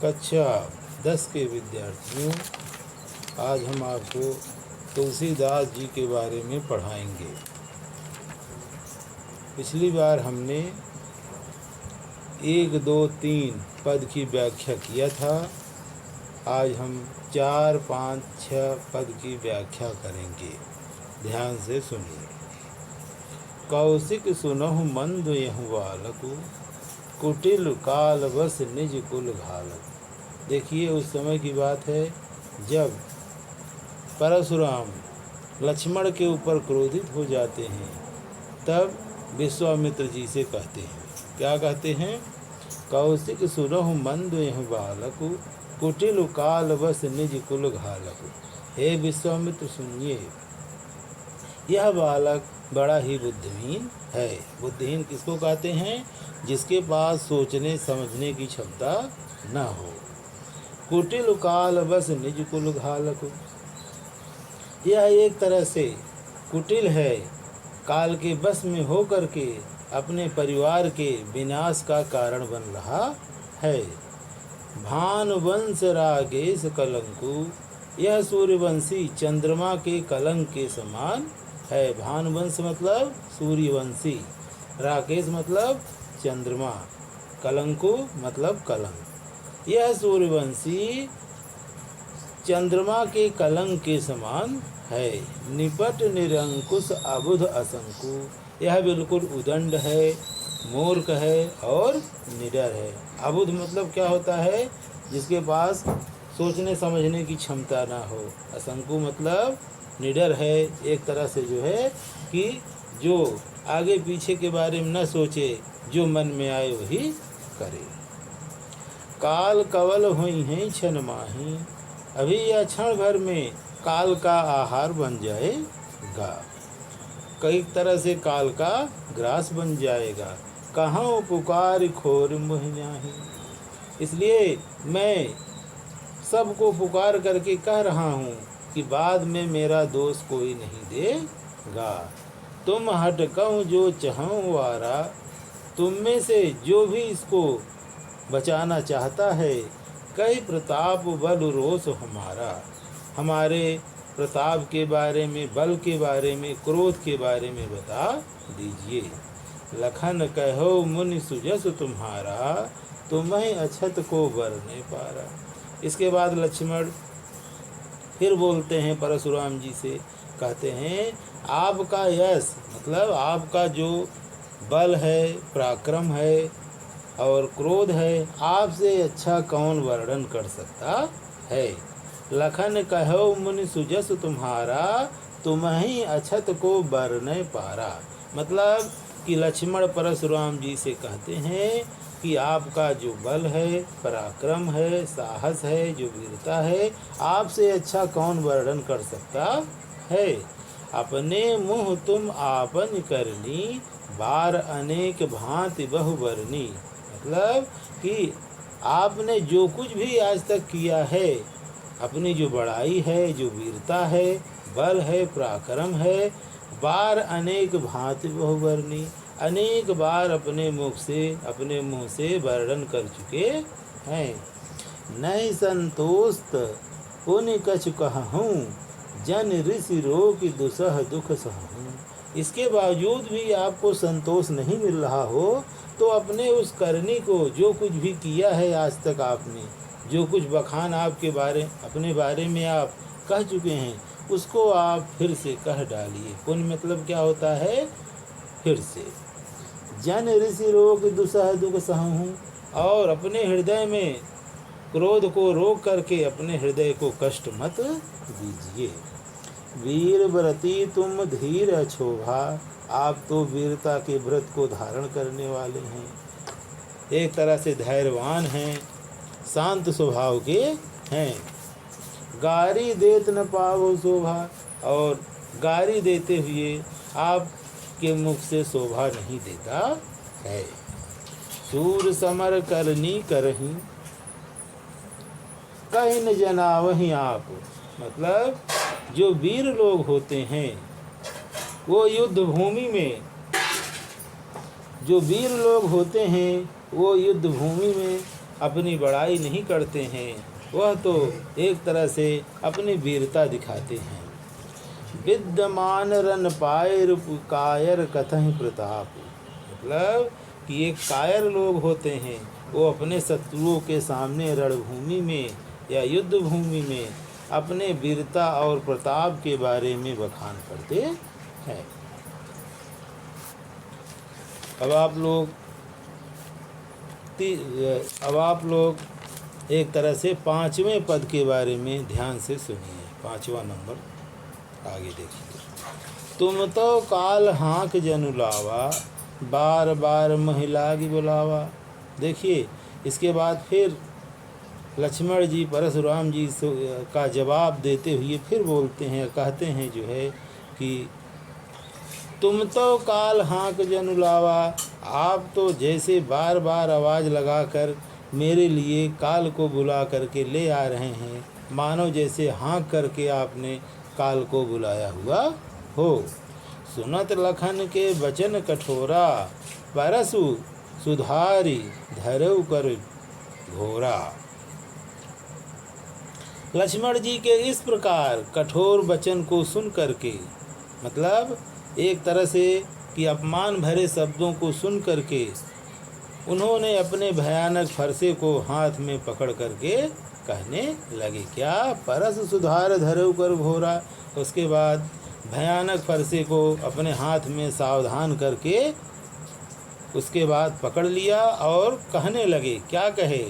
कक्षा 10 के विद्यार्थियों, आज हम आपको तुलसीदास जी के बारे में पढ़ाएंगे। पिछली बार हमने 1, 2, 3 पद की व्याख्या किया था। आज हम 4, 5, 6 पद की व्याख्या करेंगे। ध्यान से सुनिए। कौशिक सुनहु मंद यहु बालकु, कुटिल काल बस निज कुल घालक। देखिए, उस समय की बात है जब परशुराम लक्ष्मण के ऊपर क्रोधित हो जाते हैं। तब विश्वामित्र जी से कहते हैं, क्या कहते हैं? कौशिक सुनहु मंद यहु बालकु, कुटिल काल बस निज कुल घालक। हे विश्वामित्र, सुनिए, यह बालक बड़ा ही बुद्धिहीन है। बुद्धिहीन किसको कहते हैं? जिसके पास सोचने समझने की क्षमता न हो। कुटिल काल बस निज कुल घालक, यह एक तरह से कुटिल है, काल के बस में होकर के अपने परिवार के विनाश का कारण बन रहा है। भानुवंश रागेश कलंकु, यह सूर्यवंशी चंद्रमा के कलंक के समान है। भानुवंश मतलब सूर्यवंशी, राकेश मतलब चंद्रमा, कलंकु मतलब कलंक। यह सूर्यवंशी चंद्रमा के कलंक के समान है। निपट निरंकुश अबुध असंकु, यह बिल्कुल उदंड है, मूर्ख है और निडर है। अबुध मतलब क्या होता है? जिसके पास सोचने समझने की क्षमता ना हो। असंकु मतलब निडर है, एक तरह से जो है कि जो आगे पीछे के बारे में न सोचे, जो मन में आए वही करे। काल कवल हुई हैं क्षण माही, अभी यह क्षण भर में काल का आहार बन जाएगा। कई तरह से काल का ग्रास बन जाएगा। कहाँ पुकार खोर मुँह नाही, इसलिए मैं सबको पुकार करके कह रहा हूँ कि बाद में मेरा दोष कोई नहीं देगा। तुम हटकऊँ जो चाहूँ वारा, तुम में से जो भी इसको बचाना चाहता है, कई प्रताप बल रोष हमारा, हमारे प्रताप के बारे में, बल के बारे में, क्रोध के बारे में बता दीजिए। लखन कहो मुनि सुजस तुम्हारा, तुम्हें अछत को बरने पारा। इसके बाद लक्ष्मण फिर बोलते हैं परशुराम जी से, कहते हैं आपका यश मतलब आपका जो बल है, पराक्रम है और क्रोध है, आपसे अच्छा कौन वर्णन कर सकता है। लखन कहो मुनि सुजस तुम्हारा, तुम्हें अछत को बरने पारा। मतलब कि लक्ष्मण परशुराम जी से कहते हैं कि आपका जो बल है, पराक्रम है, साहस है, जो वीरता है, आपसे अच्छा कौन वर्णन कर सकता है। अपने मुँह तुम आपन करनी, बार अनेक भांति बहुवर्णी। मतलब कि आपने जो कुछ भी आज तक किया है, अपनी जो बड़ाई है, जो वीरता है, बल है, पराक्रम है, बार अनेक भांति बहुवर्णी, अनेक बार अपने मुँह से वर्णन कर चुके हैं। नहीं संतोस्त पुनि कछु कहूँ, जन ऋषि रोग दुसह दुख सहूँ। इसके बावजूद भी आपको संतोष नहीं मिल रहा हो, तो अपने उस करनी को, जो कुछ भी किया है आज तक आपने, जो कुछ बखान आपके अपने बारे में आप कह चुके हैं, उसको आप फिर से कह डालिए। पुण्य मतलब क्या होता है? फिर से। जन ऋषि रोग दुसह दुख सहूँ, और अपने हृदय में क्रोध को रोक करके अपने हृदय को कष्ट मत दीजिए। वीर व्रती तुम धीर अछोभा, आप तो वीरता के व्रत को धारण करने वाले हैं, एक तरह से धैर्यवान हैं, शांत स्वभाव के हैं। गारी देत न पावो शोभा, और गारी देते हुए आपके मुख से शोभा नहीं देता है। सूर समर करनी करही, कहीं न जनावही आप। मतलब जो वीर लोग होते हैं, वो युद्ध भूमि में जो वीर लोग होते हैं, वो युद्ध भूमि में अपनी बड़ाई नहीं करते हैं, वह तो एक तरह से अपनी वीरता दिखाते हैं। विद्यमान रन पाए रूप कायर कथहि प्रताप, मतलब कि एक कायर लोग होते हैं, वो अपने शत्रुओं के सामने रणभूमि में या युद्ध भूमि में अपने वीरता और प्रताप के बारे में बखान करते हैं। अब आप लोग एक तरह से 5वें पद के बारे में ध्यान से सुनिए। 5वां नंबर आगे देखिए। तुम तो काल हाँक जनु लावा, बार बार महिला की बुलावा। देखिए इसके बाद फिर लक्ष्मण जी परशुराम जी का जवाब देते हुए फिर बोलते हैं, कहते हैं जो है कि तुम तो काल हाँक जनु लावा, आप तो जैसे बार बार आवाज़ लगाकर मेरे लिए काल को बुला करके ले आ रहे हैं, मानो जैसे हाँक करके आपने काल को बुलाया हुआ हो। सुनत लखन के वचन कठोरा, परसु सुधारी धरऊ कर घोरा। लक्ष्मण जी के इस प्रकार कठोर वचन को सुन करके, मतलब एक तरह से कि अपमान भरे शब्दों को सुन करके उन्होंने अपने भयानक फरसे को हाथ में पकड़ करके कहने लगे, क्या? परस सुधार धरऊ कर घोरा। उसके बाद भयानक फरसे को अपने हाथ में सावधान करके उसके बाद पकड़ लिया और कहने लगे, क्या कहे?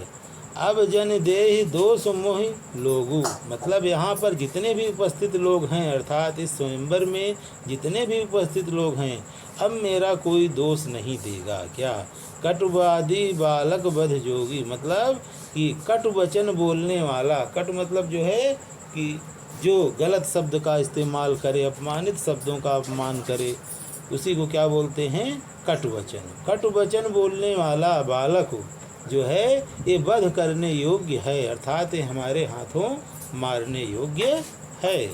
अब जन देहि दोष मोहि लोगु, मतलब यहाँ पर जितने भी उपस्थित लोग हैं, अर्थात इस स्वयंवर में जितने भी उपस्थित लोग हैं, अब मेरा कोई दोष नहीं देगा। क्या? कटुवादी बालक बध जोगी, मतलब कि कट वचन बोलने वाला, कट मतलब जो है कि जो गलत शब्द का इस्तेमाल करे, अपमानित शब्दों का अपमान करे, उसी को क्या बोलते हैं? कट वचन। कट वचन बोलने वाला बालक जो है ये वध करने योग्य है, अर्थात ये हमारे हाथों मारने योग्य है।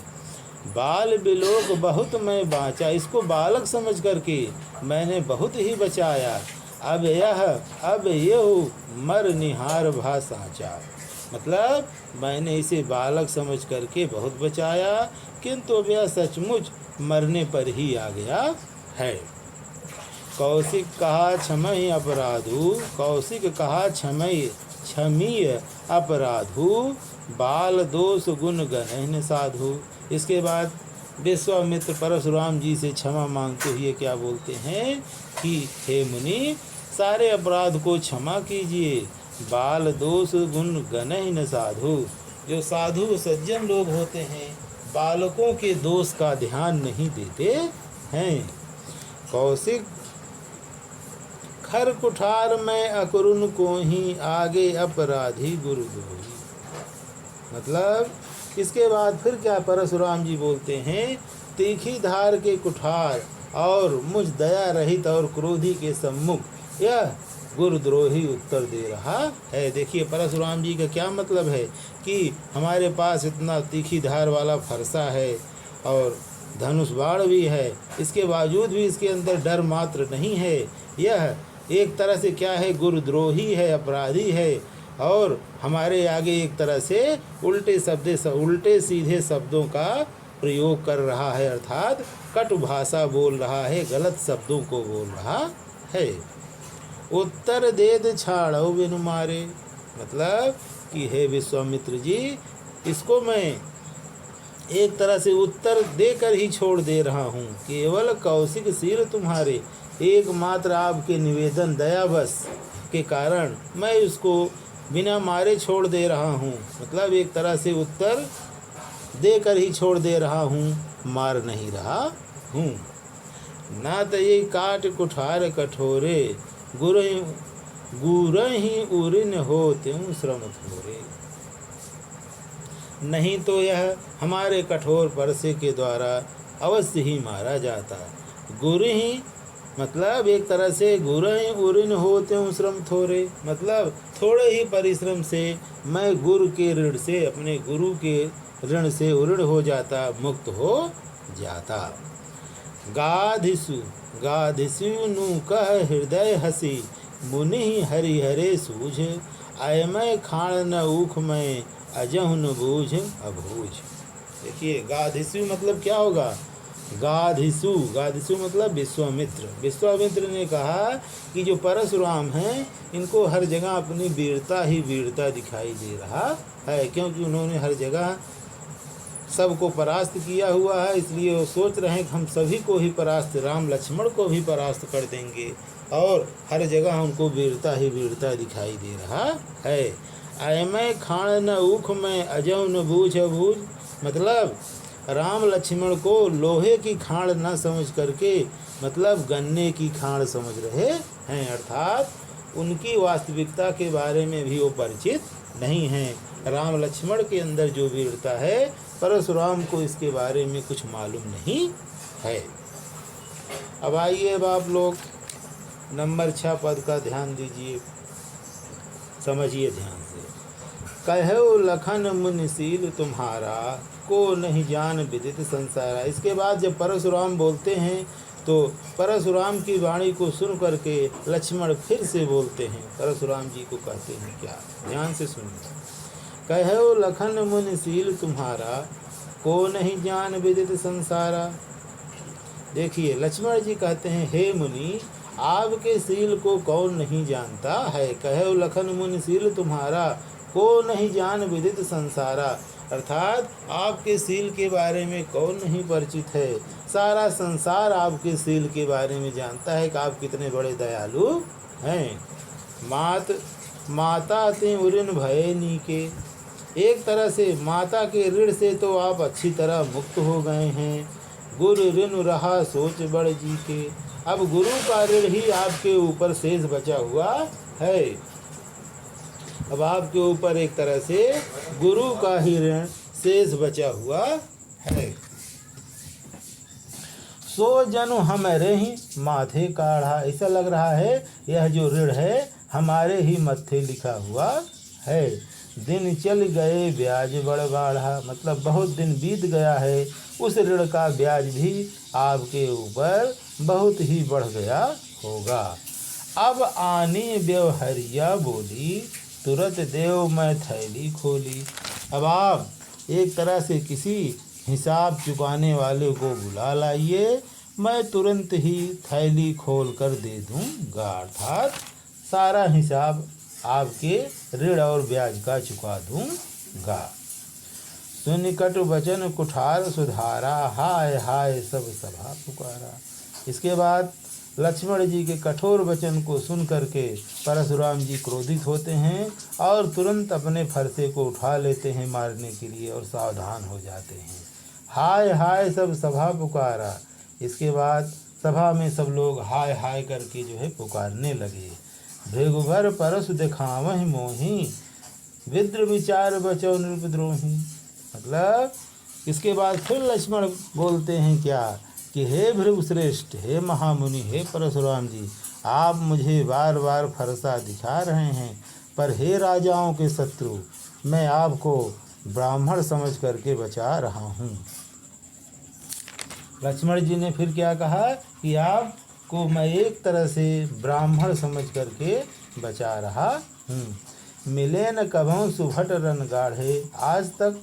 बाल बिलोक बहुत मैं बाँचा, इसको बालक समझ करके मैंने बहुत ही बचाया। अब यह मर निहार भा साँचा, मतलब मैंने इसे बालक समझ करके बहुत बचाया, किंतु अब यह सचमुच मरने पर ही आ गया है। कौशिक कहा क्षमय अपराधु, कौशिक कहा क्षमीय अपराधु, बाल दोष गुण गहन साधु। इसके बाद विश्वामित्र परशुराम जी से क्षमा मांगते हुए क्या बोलते हैं कि हे मुनि, सारे अपराध को क्षमा कीजिए। बाल दोष गुण गहन साधु, जो साधु सज्जन लोग होते हैं बालकों के दोष का ध्यान नहीं देते हैं। कौशिक खर कुठार में अकुरुन को ही आगे अपराधी गुरुद्रोही, मतलब इसके बाद फिर क्या परशुराम जी बोलते हैं, तीखी धार के कुठार और मुझ दया रहित और क्रोधी के सम्मुख यह गुरुद्रोही उत्तर दे रहा है। देखिए परशुराम जी का क्या मतलब है कि हमारे पास इतना तीखी धार वाला फरसा है और धनुष बाण भी है, इसके बावजूद भी इसके अंदर डर मात्र नहीं है। यह एक तरह से क्या है? गुरुद्रोही है, अपराधी है, और हमारे आगे एक तरह से उल्टे सीधे शब्दों का प्रयोग कर रहा है, अर्थात कट भाषा बोल रहा है, गलत शब्दों को बोल रहा है। उत्तर देद छाड़ो बिनु मारे, मतलब कि हे विश्वामित्र जी, इसको मैं एक तरह से उत्तर देकर ही छोड़ दे रहा हूँ। केवल कौशिक सिर तुम्हारे, एकमात्र आपके निवेदन दयावश के कारण मैं उसको बिना मारे छोड़ दे रहा हूँ, मतलब एक तरह से उत्तर देकर ही छोड़ दे रहा हूँ, मार नहीं रहा हूँ। ना तो ये काट कुठार कठोरे, गुरहि उरिन हो त्यों श्रम थोरे, नहीं तो यह हमारे कठोर परसे के द्वारा अवश्य ही मारा जाता। गुरु ही मतलब एक तरह से गुरहि उरिन हो त्यों श्रम थोरे, मतलब थोड़े ही परिश्रम से मैं गुरु के ऋण से, अपने गुरु के ऋण से उऋण हो जाता, मुक्त हो जाता। गाधिसु नु कह हृदय हसी, मुनि हरिहरे सूझ, अयमय खाण न ऊख में, अजहु न बूझ अबूझ। देखिए गाधिसु मतलब क्या होगा? गाधिसु, गाधिसु मतलब विश्वामित्र। विश्वामित्र ने कहा कि जो परशुराम हैं इनको हर जगह अपनी वीरता ही वीरता दिखाई दे रहा है, क्योंकि उन्होंने हर जगह सबको परास्त किया हुआ है। इसलिए वो सोच रहे हैं कि हम सभी को ही परास्त, राम लक्ष्मण को भी परास्त कर देंगे, और हर जगह उनको वीरता ही वीरता दिखाई दे रहा है। अयमय खाण न ऊख में, अजौ न बूझ अबूझ, मतलब राम लक्ष्मण को लोहे की खाण न समझ करके मतलब गन्ने की खाण समझ रहे हैं, अर्थात उनकी वास्तविकता के बारे में भी वो परिचित नहीं हैं। राम लक्ष्मण के अंदर जो वीरता है, परशुराम को इसके बारे में कुछ मालूम नहीं है। अब आइए, अब आप लोग नंबर 6 पद का ध्यान दीजिए, समझिए ध्यान से। कहो लखन मुनिशील तुम्हारा, को नहीं जान विदित संसारा। इसके बाद जब परशुराम बोलते हैं तो परशुराम की वाणी को सुन करके लक्ष्मण फिर से बोलते हैं, परशुराम जी को कहते हैं क्या, ध्यान से सुनिए। कहो लखन मुनिशील तुम्हारा, को नहीं जान विदित संसारा। देखिए लक्ष्मण जी कहते हैं, हे मुनि, आपके शील को कौन नहीं जानता है। कहो लखन मुनिशील तुम्हारा, को नहीं जान विदित संसारा, अर्थात आपके शील के बारे में कौन नहीं परिचित है। सारा संसार आपके शील के बारे में जानता है कि आप कितने बड़े दयालु हैं। माता ते ऋण भय नीके, एक तरह से माता के ऋण से तो आप अच्छी तरह मुक्त हो गए हैं। गुरु ऋण रहा सोच बड़ जी के, अब गुरु का ऋण ही आपके ऊपर शेष बचा हुआ है। अब आपके ऊपर एक तरह से गुरु का ही ऋण शेष बचा हुआ है। सो जनु हमारे ही माथे काढ़ा, ऐसा लग रहा है यह जो ऋण है हमारे ही मत्थे लिखा हुआ है। दिन चल गए ब्याज बड़ बाढ़ा, मतलब बहुत दिन बीत गया है, उस ऋण का ब्याज भी आपके ऊपर बहुत ही बढ़ गया होगा। अब आनी व्यवहारिया बोली, तुरंत देव मैं थैली खोली। अब आप एक तरह से किसी हिसाब चुकाने वाले को बुला लाइए, मैं तुरंत ही थैली खोल कर दे दूँगा, अर्थात सारा हिसाब आपके ऋण और ब्याज का चुका दूँगा। सुनिकट वचन कुठार सुधारा, हाय हाय सब सभा पुकारा। इसके बाद लक्ष्मण जी के कठोर वचन को सुन करके परशुराम जी क्रोधित होते हैं और तुरंत अपने फरसे को उठा लेते हैं मारने के लिए और सावधान हो जाते हैं। हाय हाय सब सभा पुकारा। इसके बाद सभा में सब लोग हाय हाय करके जो है पुकारने लगे। भृगुभर परशु दिखावहि मोहि, विद्र विचार बचो नृपद्रोही। मतलब इसके बाद फिर लक्ष्मण बोलते हैं क्या कि हे भृगुश्रेष्ठ, हे महामुनि, हे परशुराम जी, आप मुझे बार बार फरसा दिखा रहे हैं, पर हे राजाओं के शत्रु, मैं आपको ब्राह्मण समझ करके बचा रहा हूँ। लक्ष्मण जी ने फिर क्या कहा कि आपको मैं एक तरह से ब्राह्मण समझ करके बचा रहा हूँ। मिले न कभों सुभट रन गाढ़े, आज तक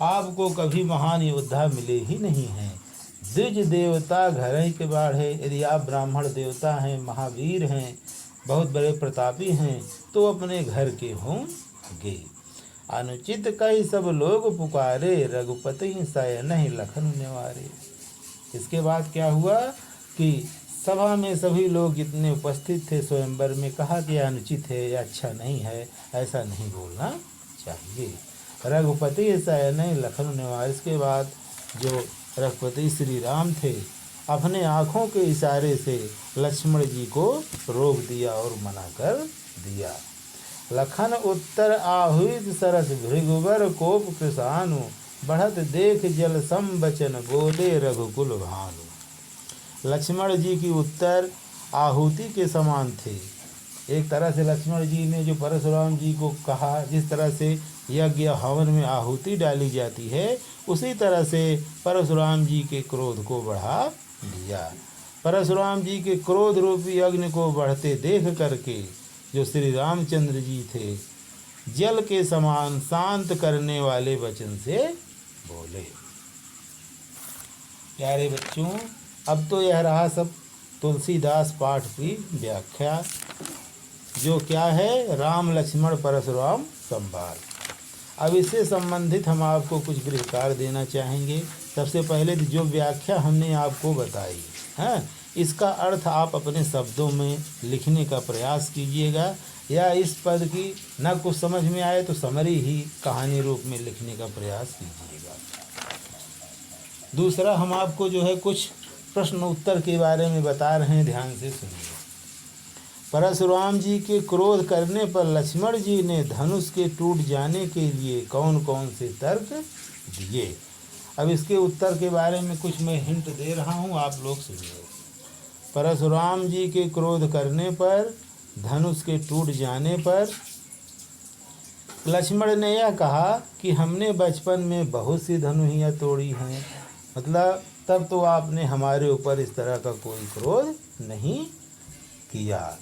आपको कभी महान योद्धा मिले ही नहीं हैं। द्विज देवता घर ही के बाढ़े, यदि आप ब्राह्मण देवता हैं, महावीर हैं, बहुत बड़े प्रतापी हैं, तो अपने घर के होंगे। अनुचित कई सब लोग पुकारे, रघुपति शयन ही लखन निवारे। इसके बाद क्या हुआ कि सभा में सभी लोग जितने उपस्थित थे स्वयंवर में कहा कि अनुचित है या अच्छा नहीं है, ऐसा नहीं बोलना चाहिए। रघुपति शयन ही लखन निवारे। इसके बाद जो रघुपति श्री राम थे अपने आँखों के इशारे से लक्ष्मण जी को रोक दिया और मना कर दिया। लखन उत्तर आहुत सरस, भृगुवर कोप कृसानु, बढ़त देख जल संबचन, बोले रघुकुल भानु। लक्ष्मण जी की उत्तर आहुति के समान थे। एक तरह से लक्ष्मण जी ने जो परशुराम जी को कहा, जिस तरह से यज्ञ हवन में आहुति डाली जाती है, उसी तरह से परशुराम जी के क्रोध को बढ़ा दिया। परशुराम जी के क्रोध रूपी अग्नि को बढ़ते देख करके जो श्री रामचंद्र जी थे, जल के समान शांत करने वाले वचन से बोले। प्यारे बच्चों, अब तो यह रहा सब तुलसीदास पाठ की व्याख्या, जो क्या है, राम लक्ष्मण परशुराम संवाद। अब इससे संबंधित हम आपको कुछ गृह कार्य देना चाहेंगे। सबसे पहले जो व्याख्या हमने आपको बताई है, इसका अर्थ आप अपने शब्दों में लिखने का प्रयास कीजिएगा, या इस पद की न कुछ समझ में आए तो समरी ही कहानी रूप में लिखने का प्रयास कीजिएगा। दूसरा, हम आपको जो है कुछ प्रश्न उत्तर के बारे में बता रहे हैं, ध्यान से सुनिए। परशुराम जी के क्रोध करने पर लक्ष्मण जी ने धनुष के टूट जाने के लिए कौन कौन से तर्क दिए। अब इसके उत्तर के बारे में कुछ मैं हिंट दे रहा हूँ, आप लोग सुनिए। परशुराम जी के क्रोध करने पर, धनुष के टूट जाने पर लक्ष्मण ने यह कहा कि हमने बचपन में बहुत सी धनुहियाँ तोड़ी हैं। मतलब तब तो आपने हमारे ऊपर इस तरह का कोई क्रोध नहीं किया।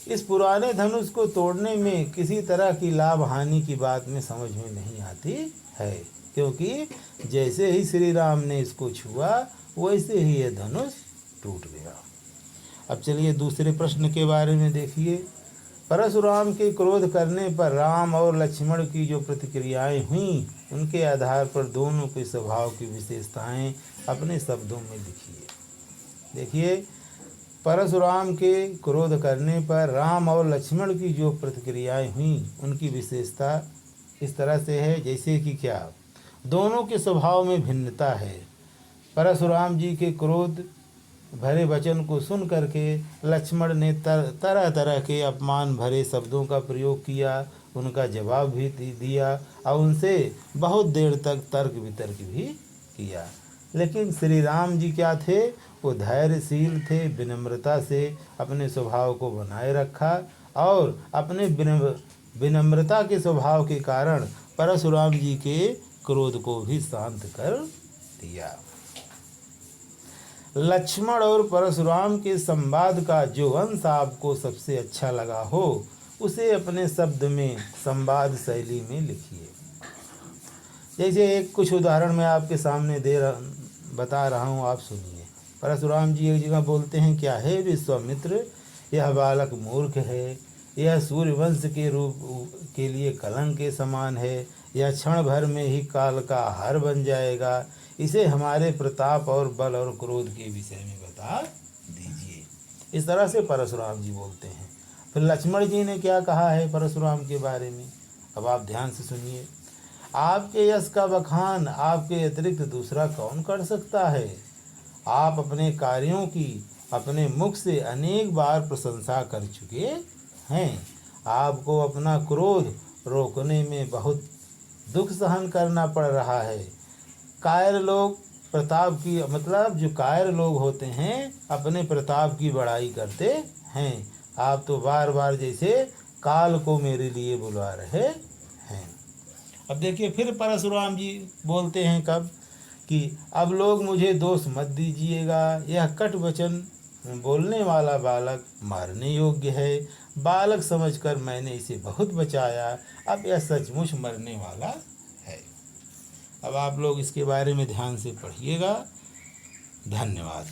इस पुराने धनुष को तोड़ने में किसी तरह की लाभ हानि की बात में समझ में नहीं आती है, क्योंकि जैसे ही श्री राम ने इसको छुआ वैसे ही यह धनुष टूट गया। अब चलिए दूसरे प्रश्न के बारे में देखिए। परशुराम के क्रोध करने पर राम और लक्ष्मण की जो प्रतिक्रियाएं हुईं, उनके आधार पर दोनों के स्वभाव की विशेषताएं अपने शब्दों में लिखिए। देखिए, परशुराम के क्रोध करने पर राम और लक्ष्मण की जो प्रतिक्रियाएं हुईं, उनकी विशेषता इस तरह से है जैसे कि क्या, दोनों के स्वभाव में भिन्नता है। परशुराम जी के क्रोध भरे वचन को सुन करके लक्ष्मण ने तरह तरह के अपमान भरे शब्दों का प्रयोग किया, उनका जवाब भी दिया और उनसे बहुत देर तक तर्क वितर्क भी किया। लेकिन श्री राम जी क्या थे, वो धैर्यशील थे, विनम्रता से अपने स्वभाव को बनाए रखा और अपने विनम्रता के स्वभाव के कारण परशुराम जी के क्रोध को भी शांत कर दिया। लक्ष्मण और परशुराम के संवाद का जो अंश आपको सबसे अच्छा लगा हो, उसे अपने शब्द में संवाद शैली में लिखिए। जैसे एक कुछ उदाहरण मैं आपके सामने बता रहा हूँ, आप सुनिए। परशुराम जी एक जगह बोलते हैं, क्या है विश्वामित्र, यह बालक मूर्ख है, यह सूर्यवंश के रूप के लिए कलंक के समान है, यह क्षण भर में ही काल का आहार बन जाएगा, इसे हमारे प्रताप और बल और क्रोध के विषय में बता दीजिए। इस तरह से परशुराम जी बोलते हैं। फिर लक्ष्मण जी ने क्या कहा है परशुराम के बारे में, अब आप ध्यान से सुनिए। आपके यश का बखान आपके अतिरिक्त दूसरा कौन कर सकता है। आप अपने कार्यों की अपने मुख से अनेक बार प्रशंसा कर चुके हैं। आपको अपना क्रोध रोकने में बहुत दुख सहन करना पड़ रहा है। कायर लोग प्रताप की मतलब जो कायर लोग होते हैं अपने प्रताप की बड़ाई करते हैं। आप तो बार बार जैसे काल को मेरे लिए बुला रहे हैं। अब देखिए फिर परशुराम जी बोलते हैं कब कि अब लोग मुझे दोष मत दीजिएगा, यह कट वचन बोलने वाला बालक मारने योग्य है। बालक समझकर मैंने इसे बहुत बचाया, अब यह सचमुच मरने वाला है। अब आप लोग इसके बारे में ध्यान से पढ़िएगा। धन्यवाद।